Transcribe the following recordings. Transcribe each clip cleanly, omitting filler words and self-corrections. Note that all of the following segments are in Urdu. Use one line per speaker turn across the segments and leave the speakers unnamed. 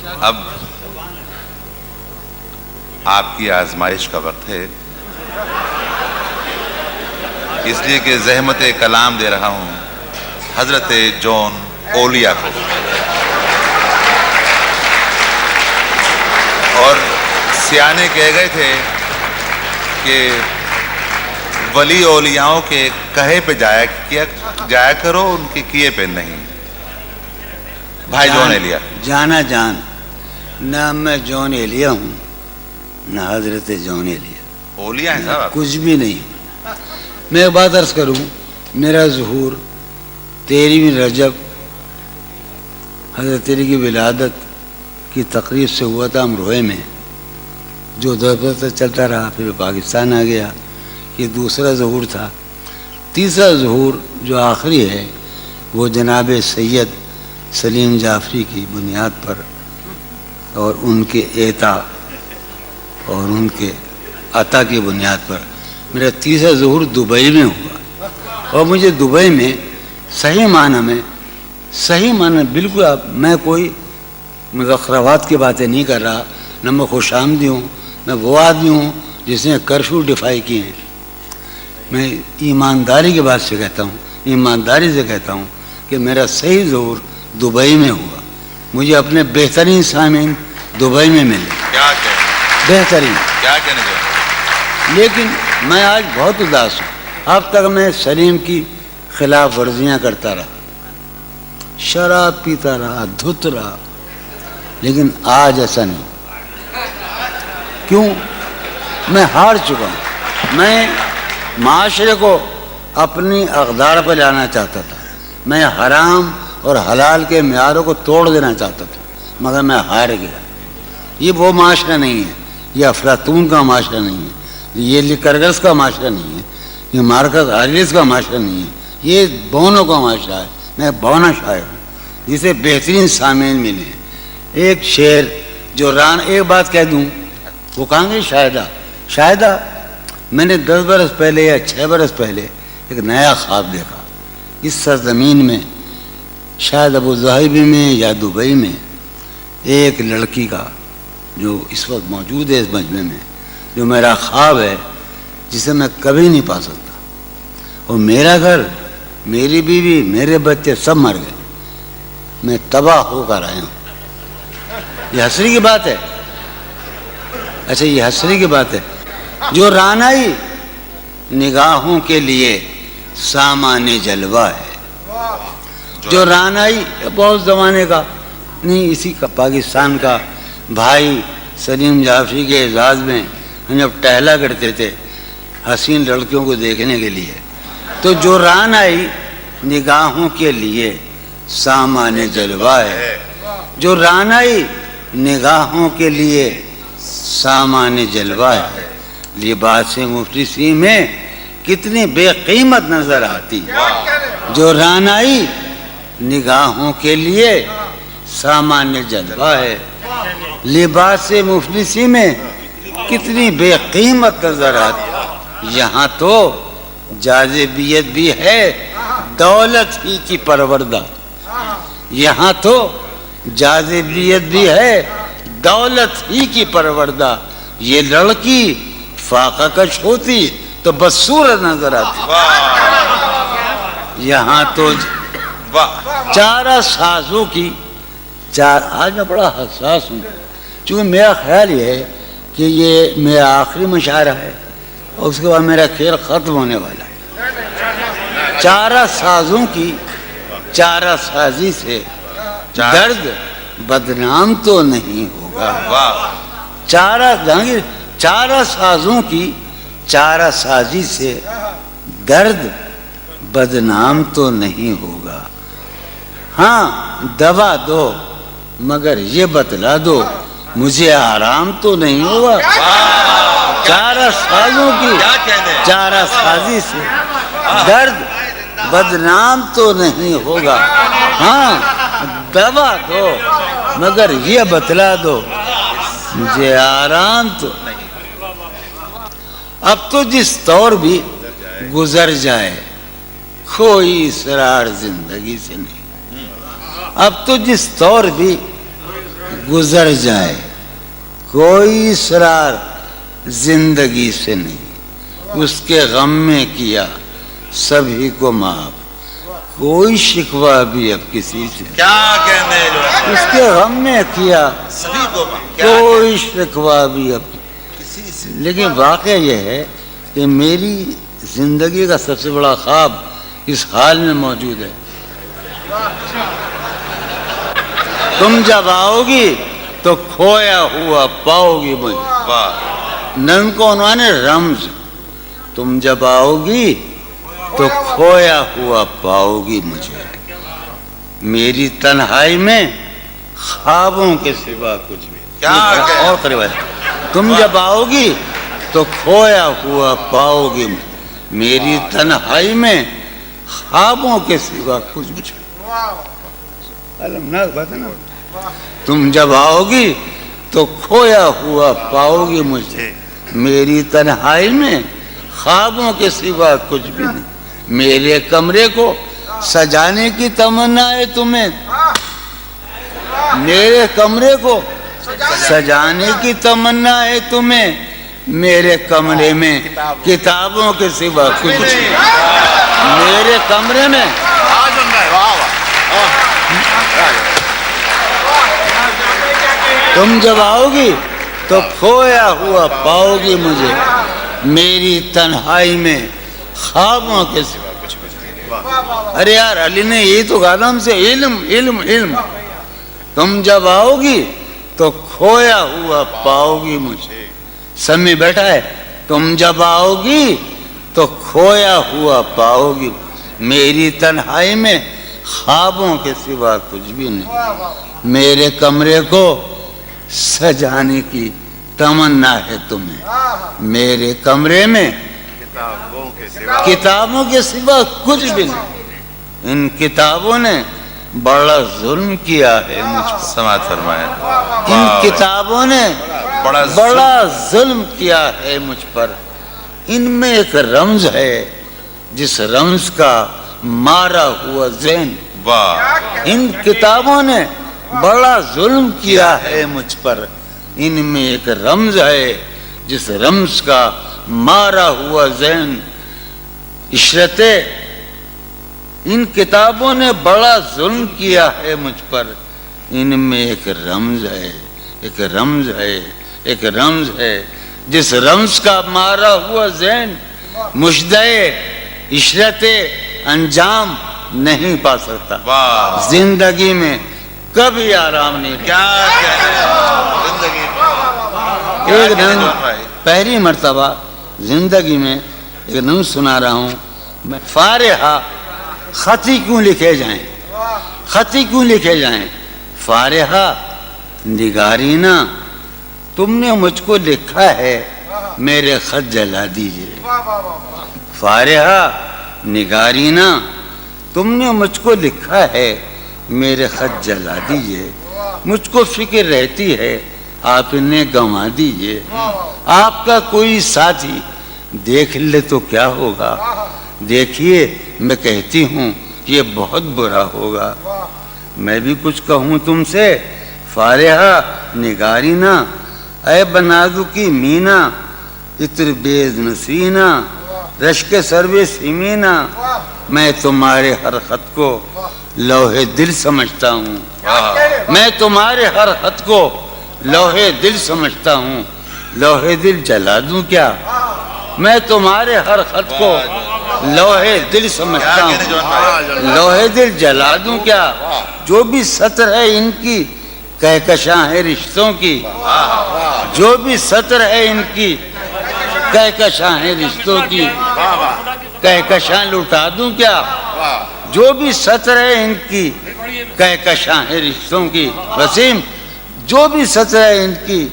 اب آپ کی آزمائش کا وقت ہے، اس لیے کہ زحمت کلام دے رہا ہوں حضرت جون اولیا کو، اور سیانے کہہ گئے تھے کہ ولی اولیاؤں کے کہے پہ جایا کرو، ان کے کیے پہ نہیں۔ بھائی جون ایلیا،
جانا جان، نہ میں جون ایلیا ہوں نہ حضرت جون ایلیا،
اولیاء ہیں صاحب،
کچھ بھی نہیں۔ میں ایک بات عرض کروں، میرا ظہور 13 رجب حضرت علی کی ولادت کی تقریب سے ہوا تھا امروہے میں، جو دور تک چلتا رہا، پھر پاکستان آ گیا۔ یہ دوسرا ظہور تھا۔ تیسرا ظہور جو آخری ہے وہ جناب سید سلیم جعفری کی بنیاد پر اور ان کے اعطا اور ان کے عطا کی بنیاد پر میرا تیسرا ظہور دبئی میں ہوا، اور مجھے دبئی میں صحیح معنی بالکل، میں کوئی مزخرفات کی باتیں نہیں کر رہا، نہ میں خوش آمدی ہوں، میں وہ آدمی ہوں جس نے کرفیو ڈیفائی کیے ہیں۔ میں ایمانداری کی بات سے کہتا ہوں، ایمانداری سے کہتا ہوں کہ میرا صحیح ظہور دبئی میں ہوا۔ مجھے اپنے بہترین سامعین دبئی میں ملے،
کیا کہنے،
بہترین،
کیا کہنے جو،
لیکن میں آج بہت اداس ہوں۔ اب تک میں سلیم کی خلاف ورزیاں کرتا رہا، شراب پیتا رہا، دھت رہا، لیکن آج ایسا نہیں۔ کیوں؟ میں ہار چکا ہوں۔ میں معاشرے کو اپنی اقدار پہ لانا چاہتا تھا، میں حرام اور حلال کے معیاروں کو توڑ دینا چاہتا تھا، مگر میں ہار گیا۔ یہ وہ معاشرہ نہیں ہے، یہ افلاطون کا معاشرہ نہیں ہے، یہ لیکرگس کا معاشرہ نہیں ہے، یہ مارکس آریلس کا معاشرہ نہیں ہے، یہ بونوں کا معاشرہ ہے۔ میں بونا شاعر ہوں جسے بہترین سامعین ملے ہیں۔ ایک شعر جو ایک بات کہہ دوں، وہ کہاں گئی شاہدہ، میں نے 10 برس پہلے یا 6 برس پہلے ایک نیا خواب دیکھا۔ اس سرزمین میں، شاید ابو ظہبی میں یا دبئی میں، ایک لڑکی کا جو اس وقت موجود ہے اس مجمع میں، جو میرا خواب ہے، جسے میں کبھی نہیں پا سکتا۔ اور میرا گھر، میری بیوی، میرے بچے سب مر گئے، میں تباہ ہو کر آیا ہوں۔ یہ حسری کی بات ہے، اچھا یہ حسری کی بات ہے۔ جو رانائی نگاہوں کے لیے سامان جلوہ ہے، جو رانائی بہت زمانے کا نہیں، اسی کا پاکستان کا بھائی سلیم جعفری کے اعزاز میں ہم جب ٹہلا کرتے تھے حسین لڑکیوں کو دیکھنے کے لیے، تو جو رانائی نگاہوں کے لیے سامان جلوہ ہے، جو رانائی نگاہوں کے لیے سامان جلوہ ہے، لباس مفلسی میں کتنی بے قیمت نظر آتی، جو رانائی نگاہوں کے لیے سامان جلوہ ہے، لباس مفلسی میں کتنی بے قیمت نظر آتی۔ یہاں تو جاذبیت بھی ہے دولت ہی کی پروردہ، یہاں تو جاذبیت بھی ہے دولت ہی کی پروردہ۔ یہ لڑکی فاقہ کش ہوتی تو بدصورت نظر آتی۔ یہاں تو چارہ سازوں کی آج میں بڑا حساس ہوں، چونکہ میرا خیال یہ ہے کہ یہ میرا آخری مشاعرہ ہے اور اس کے بعد میرا کھیل ختم ہونے والا ہے۔ چارہ سازوں کی چارہ سازی سے درد بدنام تو نہیں ہوگا۔ چارہ سازوں کی چارہ سازی سے درد بدنام تو نہیں ہوگا۔ ہاں دوا دو مگر یہ بتلا دو مجھے آرام تو نہیں ہوگا۔ چارہ سازوں کی چارہ سازی سے درد بدنام تو نہیں ہوگا۔ ہاں دوا دو مگر یہ بتلا دو مجھے آرام تو نہیں۔ اب تو جس طور بھی گزر جائے کوئی اسرار زندگی سے نہیں، اب تو جس طور بھی گزر جائے، کوئی اسرار زندگی سے نہیں، اس کے غم میں کیا سبھی کو معاف، کوئی شکوہ بھی اب کسی سے،
کیا کہنے جو ہے،
اس کے غم میں کیا
سبھی کو کیا
کوئی شکوہ بھی اب
کسی سے،
لیکن واقعہ یہ ہے کہ میری زندگی کا سب سے بڑا خواب اس حال میں موجود ہے، تم جب آؤ گی تو کھویا ہوا پاؤ گی مجھے،
واہ،
نن کو انہوں نے رمز، تم جب آؤ گی تو کھویا ہوا پاؤ گی مجھے، میری تنہائی میں خوابوں کے سوا کچھ بھی،
کیا کہہ،
اور قریب ہے، تم جب آؤ گی تو کھویا ہوا پاؤ گی مجھے، میری تنہائی میں خوابوں کے سوا کچھ بھی، تم جب آؤ گی تو کھویا ہوا پاؤ گی مجھے، میری تنہائی میں خوابوں کے سوا کچھ بھی نہیں، میرے کمرے کو سجانے کی تمنا ہے تمہیں، میرے کمرے کو سجانے کی تمنا ہے تمہیں، میرے کمرے میں کتابوں کے سوا کچھ نہیں، میرے کمرے میں تم جب آؤ گی تو کھویا ہوا پاؤ گی مجھے، میری تنہائی میں خوابوں کے سوا کچھ نہیں۔ ارے یار علی نے یہی تو کہا ہم سے، علم علم علم، تم جب آؤ گی تو کھویا ہوا پاؤ گی مجھے، سمی بیٹھا ہے، تم جب آؤ گی تو کھویا ہوا پاؤ گی، میری تنہائی میں خوابوں کے سوا کچھ بھی نہیں، میرے کمرے کو سجانے کی تمنا ہے تمہیں، میرے کمرے میں کتابوں کے سوا کچھ بھی نہیں، ان کتابوں نے بڑا ظلم کیا ہے مجھ پر،
سماعت فرمائے،
ان کتابوں نے بڑا ظلم کیا ہے مجھ پر، ان میں ایک رمز ہے جس رمز کا مارا ہوا ذہن،
واہ،
ان کتابوں نے بڑا ظلم کیا ہے مجھ پر، ان میں ایک رمز ہے جس رمز کا مارا ہوا ذہن، عشرت، ان کتابوں نے بڑا ظلم کیا ہے مجھ پر، ان میں ایک رمز ہے، ایک رمز ہے، ایک رمز ہے جس رمز کا مارا ہوا ذہن مشدہ عشرت انجام نہیں پا سکتا،
واہ،
زندگی میں کبھی آرام نہیں،
کیا کہنے زندگی میں،
ایک دن پہلی مرتبہ زندگی میں ایک نم سنا رہا ہوں میں، فارحہ خطی کیوں لکھے جائیں، خطی کیوں لکھے جائیں، فارحہ نگارینا تم نے مجھ کو لکھا ہے میرے خط جلا دیجئے، فارحہ نگارینا تم نے مجھ کو لکھا ہے میرے خط جلا دیجئے، مجھ کو فکر رہتی ہے آپ انہیں گنوا دیجئے، آپ کا کوئی ساتھی دیکھ لے تو کیا ہوگا، دیکھیے میں کہتی ہوں یہ بہت برا ہوگا، میں بھی کچھ کہوں تم سے، فارحہ نگارینا اے بنادو کی مینا، عطر بیز نسینا، رشک سروے سیمینا، میں تمہارے ہر خط کو لوہے دل سمجھتا ہوں، میں تمہارے ہر خط کو لوہے دل سمجھتا ہوں، لوہے دل جلا دوں کیا، میں تمہارے ہر خط کو لوہے دل سمجھتا ہوں، لوہے دل جلا دوں کیا، جو بھی سطر ہے ان کی کہکشاں ہے رشتوں کی، جو بھی سطر ہے ان کی کہکشاں ہے رشتوں کی، کہکشاں لٹا دوں کیا، جو بھی سطر ہے ان کی کہکشاں ہے رشتوں کی، وسیم جو بھی سطر ہے ان کی،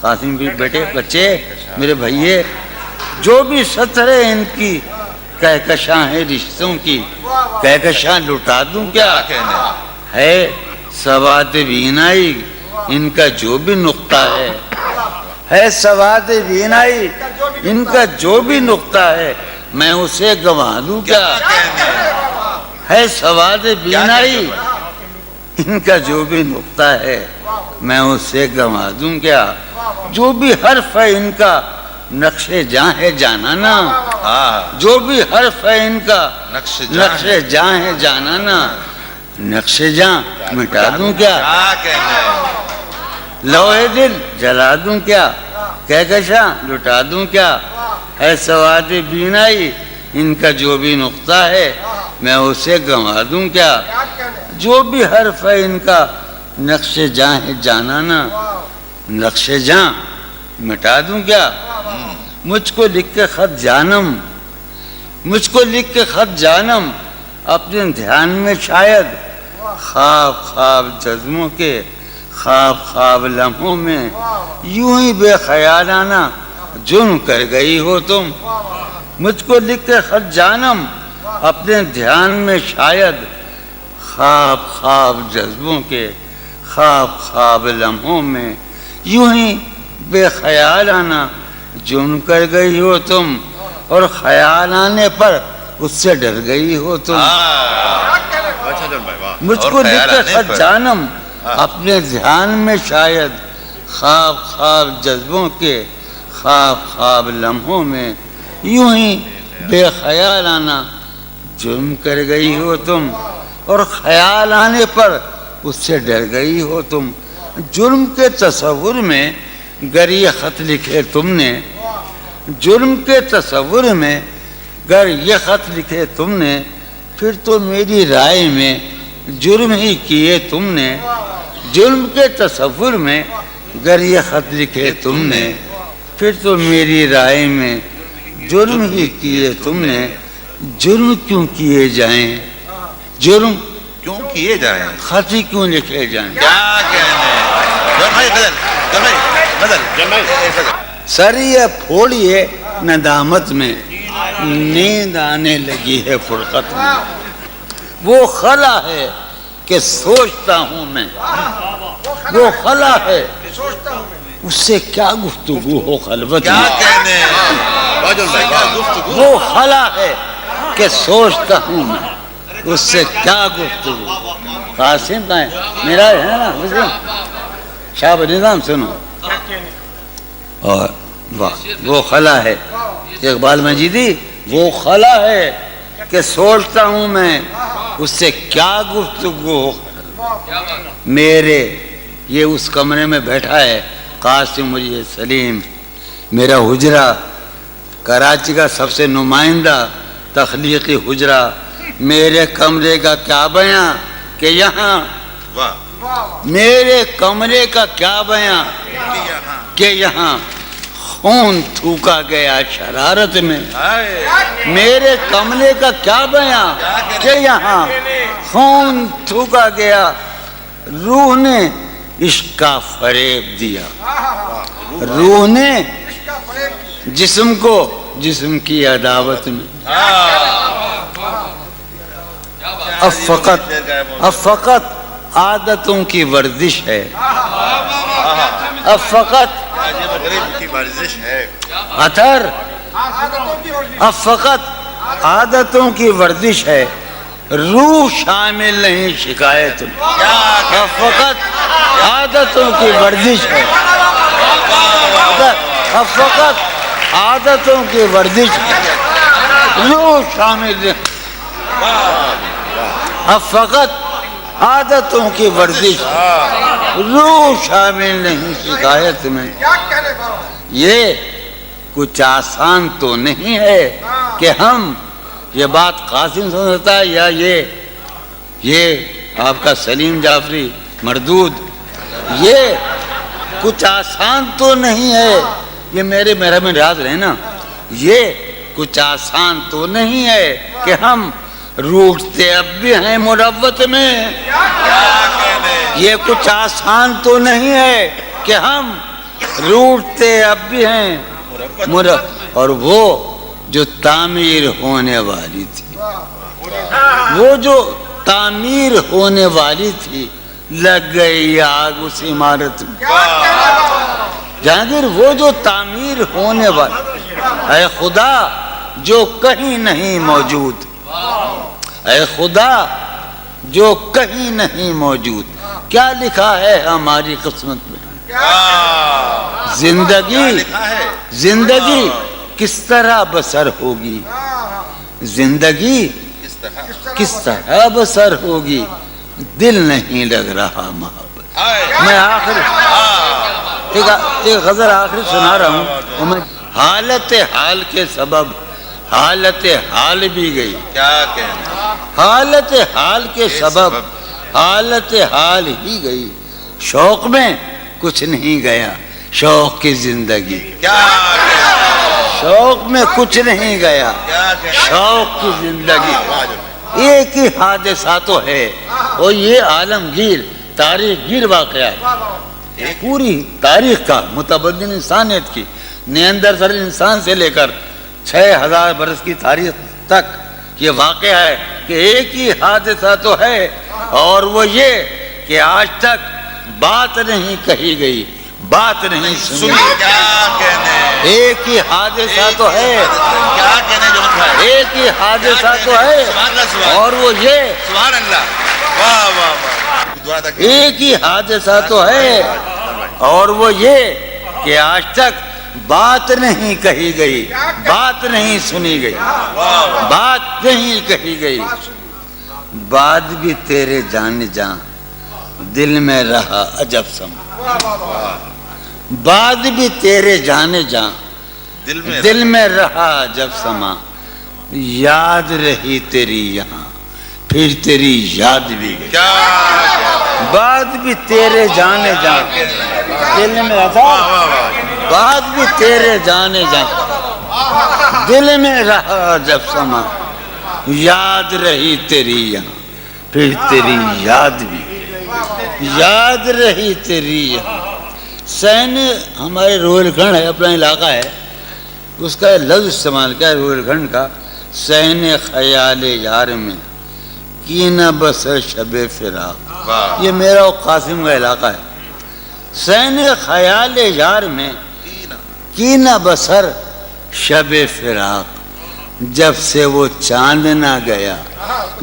قاسم بھی بیٹے بچے میرے بھائیے، جو بھی سطر ہے ان کی کہکشاں ہے رشتوں کی، کہکشاں لٹا دوں کیا، ہے سواد بینائی ان کا جو بھی نقطہ ہے سواد بینائی ان کا جو بھی نقطہ ہے، میں اسے گنوا دوں کیا، ہے سواد بینائی ان کا جو بھی نقطہ ہے، میں اسے گنوا دوں کیا؟ جو بھی حرف ہے ان کا نقش جاں ہے جانانا، جو بھی حرف ہے ان کا نقش جاں ہے جانانا، نقش جاں مٹا دوں کیا؟ لوہے دل جلا دوں کیا؟ کہکشاں لٹا دوں کیا؟ ہے سواد بینائی ان کا جو بھی نقطہ ہے میں اسے گنوا دوں کیا؟ جو بھی حرف ہے ان کا نقش جاں ہے جانانا، نقش جاں مٹا دوں کیا؟ مجھ کو لکھ کے خط جانم، مجھ کو لکھ کے خط جانم، اپنے دھیان میں شاید خواب خواب جذبوں کے، خواب خواب لمحوں میں یوں ہی بے خیالانہ جرم کر گئی ہو تم۔ مجھ کو لکھ کے خط جانم، اپنے دھیان میں شاید خواب خواب جذبوں کے، خواب خواب لمحوں میں یوں ہی بے خیالانہ جرم کر گئی ہو تم، اور خیال آنے پر اس سے ڈر گئی ہو تم۔ مجھ کو لکھ کے خط جانم، اپنے دھیان میں شاید خواب خواب جذبوں کے، خواب خواب لمحوں میں یوں ہی بے خیالانہ جرم کر گئی ہو تم، اور خیال آنے پر اس سے ڈر گئی ہو تم۔ جرم کے تصور میں گر یہ خط لکھے تم نے، جرم کے تصور میں گر یہ خط لکھے تم نے، پھر تو میری رائے میں جرم ہی کیے تم نے۔ جرم کے تصور میں گر یہ خط لکھے تم نے، پھر تو میری رائے میں جرم ہی کیے تم نے۔ جرم کیوں کیے جائیں، جرم
کیوں کیے جائیں،
خط ہی کیوں لکھے جائیں؟
کیا کہنے
سر یہ پھوڑیے ندامت میں، نیند آنے لگی ہے فرقت میں، وہ خلا ہے کہ سوچتا ہوں میں، وہ خلا ہے اس سے کیا گفتگو ہو خلوت
کیا
میں،
کہنے
وہ خلا ہے کہ سوچتا ہوں میں، اس سے کیا گفتگو۔ قاسم کا ہے میرا ہے نا شاہ نظام سنو، اور وہ خلا ہے اقبال مجیدی، وہ خلا ہے کہ سوچتا ہوں میں، اس سے کیا گفتگو ہو۔ میرے یہ اس کمرے میں بیٹھا ہے قاسم مجید سلیم، میرا حجرہ کراچی کا سب سے نمائندہ تخلیقی حجرہ، میرے کمرے کا کیا بیاں کہ یہاں، میرے کمرے کا کیا بیاں کہ یہاں خون تھوکا گیا شرارت میں، میرے کمرے کا کیا بیاں کہ یہاں خون تھوکا گیا، روح نے عشق کا فریب دیا، روح نے جسم کو جسم کی عداوت میں۔ اب فقط عادتوں کی ورزش ہے، اب فقط اثر، اب فقط عادتوں کی ورزش ہے، روح شامل نہیں شکایت میں، اب فقط عادتوں کی ورزش ہے، اب فقط عادتوں کی ورزش ہے، روح شامل نہیں، اب فقط عادتوں کی ورزش، روح شامل نہیں شکایت میں۔ یہ کچھ آسان تو نہیں ہے کہ ہم، یہ بات قاسم سمجھتا ہے یا یہ آپ کا سلیم جعفری مردود، یہ کچھ آسان تو نہیں ہے، یہ میرے میں یاد رہے نا، یہ کچھ آسان تو نہیں ہے کہ ہم روٹتے اب بھی ہیں مروت میں، یہ کچھ آسان تو نہیں ہے کہ ہم روٹتے اب بھی ہیں اور وہ جو تعمیر ہونے والی تھی، وہ جو تعمیر ہونے والی تھی لگ گئی آگ اس عمارت میں۔ جہانگیر وہ جو تعمیر ہونے والی، اے خدا جو کہیں نہیں موجود، اے خدا جو کہیں نہیں موجود. کیا لکھا ہے ہماری قسمت میں؟ زندگی کس طرح بسر ہوگی؟ زندگی کس طرح بسر ہوگی؟ دل نہیں لگ رہا محبت. میں ایک غزل آخری سنا رہا ہوں. میں حالت حال کے سبب حالت حال بھی گئی.
کیا کہنا؟
حالت حال کے سبب حالت حال ہی گئی. شوق میں کچھ نہیں گیا، شوق کی زندگی.
کیا
شوق میں کچھ نہیں گیا، شوق کی زندگی. ایک ہی حادثہ تو ہے اور یہ عالمگیر تاریخ گیر واقعہ ہے. پوری تاریخ کا متبدل انسانیت کی نیاندرتال انسان سے لے کر 6000 برس کی تاریخ تک یہ واقعہ ہے کہ ایک ہی حادثہ تو ہے اور وہ یہ کہ آج تک بات نہیں کہی گئی، بات نہیں سنی.
کیا کہنے؟
ایک ہی حادثہ تو ہے،
کیا کہنے جو ہے؟
ایک ہی حادثہ تو ہے اور وہ یہ
سبحان اللہ. واہ واہ واہ.
ایک ہی حادثہ تو ہے اور وہ یہ کہ آج تک بات نہیں کہی گئی، بات نہیں سنی گئی، بات نہیں کہی گئی. بات بھی تیرے جان جان دل میں رہا عجب سما. بات بھی تیرے جانے جان دل میں رہا جب سما. یاد رہی تیری یہاں پھر تیری یاد بھی گئی. بات بھی تیرے جانے جان دل میں رہا، بات بھی تیرے جانے جان دل میں رہا جب سما. یاد رہی تیری یہاں پھر تیری یاد بھی گئی. یاد رہی تیری یہاں. سین ہمارے روہیل کھنڈ ہے، اپنا علاقہ ہے، اس کا لفظ استعمال کیا ہے روہیل کھنڈ کا. سین خیال یار میں کی نہ بسر شب فراق. یہ میرا و قاسم کا علاقہ ہے. سین خیال یار میں کی نہ بسر شب فراق. جب سے وہ چاند نہ گیا،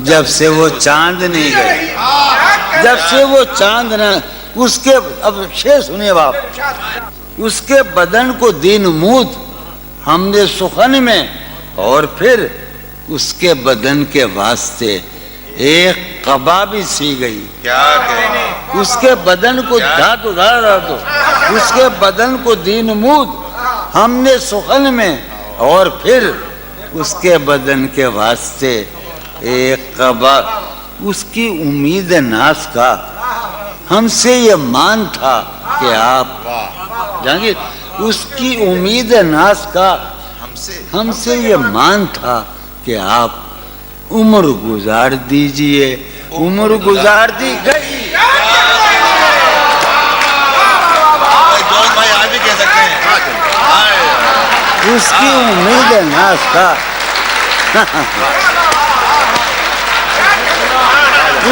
جب سے وہ چاند نہیں گیا، جب سے وہ چاند نہ، اس کے اب شعر سنیے باپ. اس کے بدن کو دین مود ہم نے سخن میں اور پھر اس کے بدن کے واسطے ایک قبا بھی سی گئی.
کیا کہنے؟
اس کے بدن کو دھات ادھارا دو. اس کے بدن کو دین مود ہم نے سخن میں اور پھر اس کے بدن کے واسطے ایک قبا. اس کی امید ناز کا ہم سے یہ مان تھا کہ آپ جانگیر. اس کی امید ناز کا ہم سے یہ مان تھا کہ آپ عمر گزار دیجئے. عمر گزار دی گئی.
بھائی آپ بھی کہہ سکتے ہیں.
اس کی امید ناز کا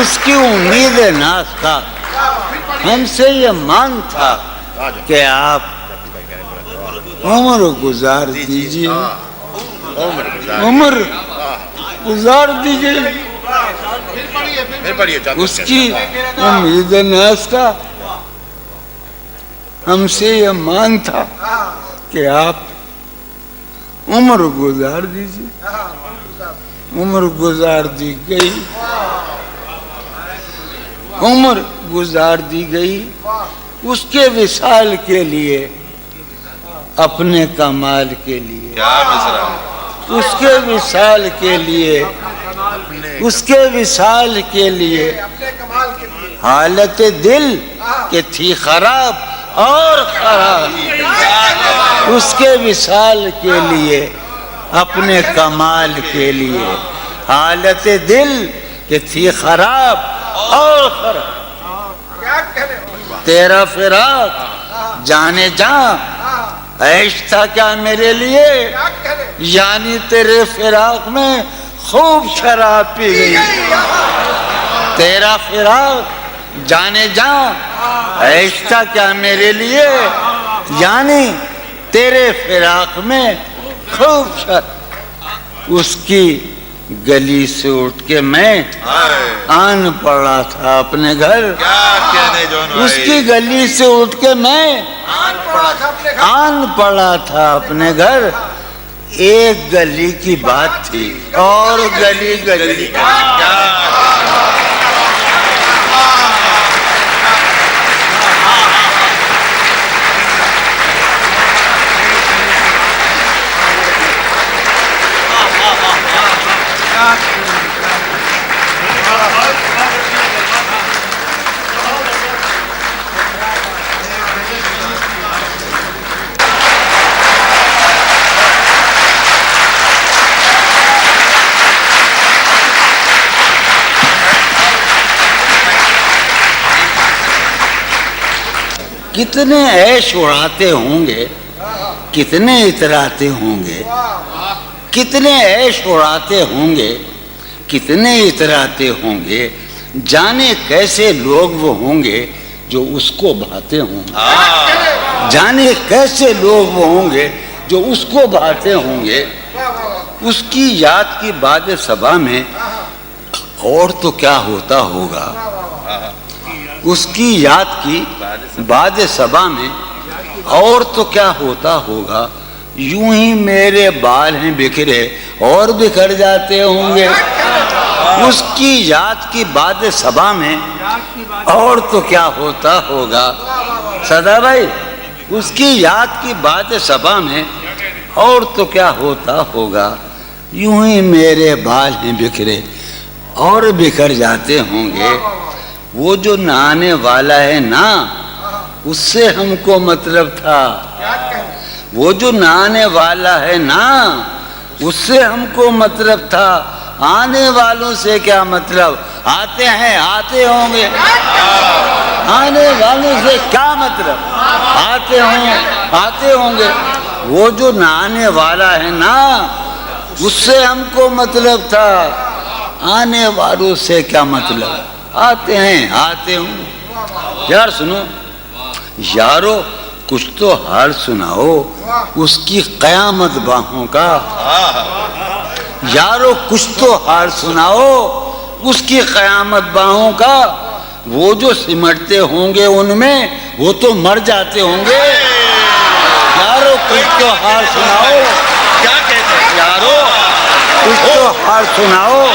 اس کی امید ناز کا ہم سے یہ مان تھا کہ آپ عمر گزار دیجئے. عمر گزار دیجئے. اس کی امید ناز کا ہم سے یہ مان تھا کہ آپ عمر گزار دیجئے. عمر گزار دی گئی. عمر گزار دی گئی. اس کے وصال کے لیے، اپنے کمال کے لیے. اس کے وصال کے لیے، اس کے وصال کے لیے حالت دل کہ تھی خراب اور خراب. اس کے وصال کے لیے، اپنے کمال کے لیے حالت دل کہ تھی خراب اور خراب. تیرا فراق جانے جاں عیش تھا کیا میرے لیے. یعنی تیرے فراق میں خوب شراب پی گئی. تیرا فراق جانے جاں عیش تھا کیا میرے لیے. یعنی تیرے فراق میں خوب شراب. اس کی گلی سے اٹھ کے میں آن پڑا تھا اپنے گھر.
کیا کہنے جون بھائی.
اس کی گلی سے اٹھ کے میں آن پڑا تھا اپنے گھر. ایک گلی کی بات تھی اور گلی گلی کتنے عیش اڑاتے ہوں گے, کتنے اتراتے ہوں گے, کتنے عیش اڑاتے ہوں گے, کتنے اتراتے ہوں گے, جانے کیسے لوگ وہ ہوں گے جو اس کو بھاتے ہوں گے. جانے کیسے لوگ وہ ہوں گے جو اس کو بھاتے ہوں گے. اس کی یاد کی باد صبا میں اور تو کیا ہوتا ہوگا. اس کی یاد کی باد صبا میں اور تو کیا ہوتا ہوگا. یوں ہی میرے بال ہیں بکھرے اور بکھر جاتے ہوں گے. اس کی یاد کی باد صبا میں اور تو کیا ہوتا ہوگا. سدا بھائی, اس کی یاد کی باد صبا میں اور تو کیا ہوتا ہوگا. یوں ہی میرے بال ہیں بکھرے اور بکھر جاتے ہوں گے. وہ جو نہانے والا ہے نا, اس سے ہم کو مطلب تھا. وہ جو نہانے والا ہے نا, اس سے ہم کو مطلب تھا. آنے والوں سے کیا مطلب, آتے ہیں آتے ہوں گے. آنے والوں سے کیا مطلب, آتے ہوں گے. وہ جو نہانے والا ہے نا, اس سے ہم کو مطلب تھا. آنے والوں سے کیا مطلب, آتے ہیں آتے ہوں. یار سنو یارو, کچھ تو حال سناؤ اس کی قیامت باہوں کا. یارو کچھ تو حال سناؤ اس کی قیامت باہوں کا. وہ جو سمٹتے ہوں گے ان میں وہ تو مر جاتے ہوں گے. یارو کچھ تو حال سناؤ,
کیا کہتے ہیں
یارو کچھ تو حال سناؤ.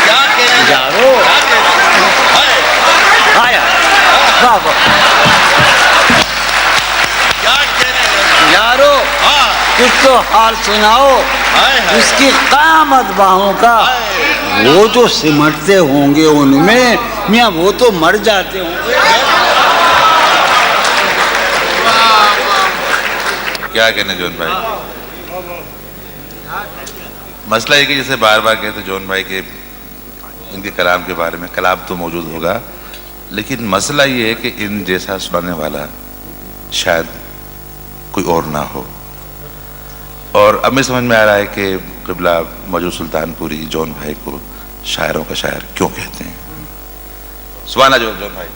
کیا کہنے
یارو آیا یارو کچھ تو حال سناؤ اس کی قیامت باہوں کا. وہ جو سمٹتے ہوں گے ان میں میاں وہ تو مر جاتے ہوں گے.
کیا کہنے جون بھائی. مسئلہ یہ کہ جیسے بار بار کہتے جون بھائی کہ ان کے کلام کے بارے میں, کلام تو موجود ہوگا لیکن مسئلہ یہ ہے کہ ان جیسا سنانے والا شاید کوئی اور نہ ہو. اور اب میں سمجھ میں آ رہا ہے کہ قبلہ موجود سلطان پوری جون بھائی کو شاعروں کا شاعر کیوں کہتے ہیں. سبحان اللہ جون بھائی.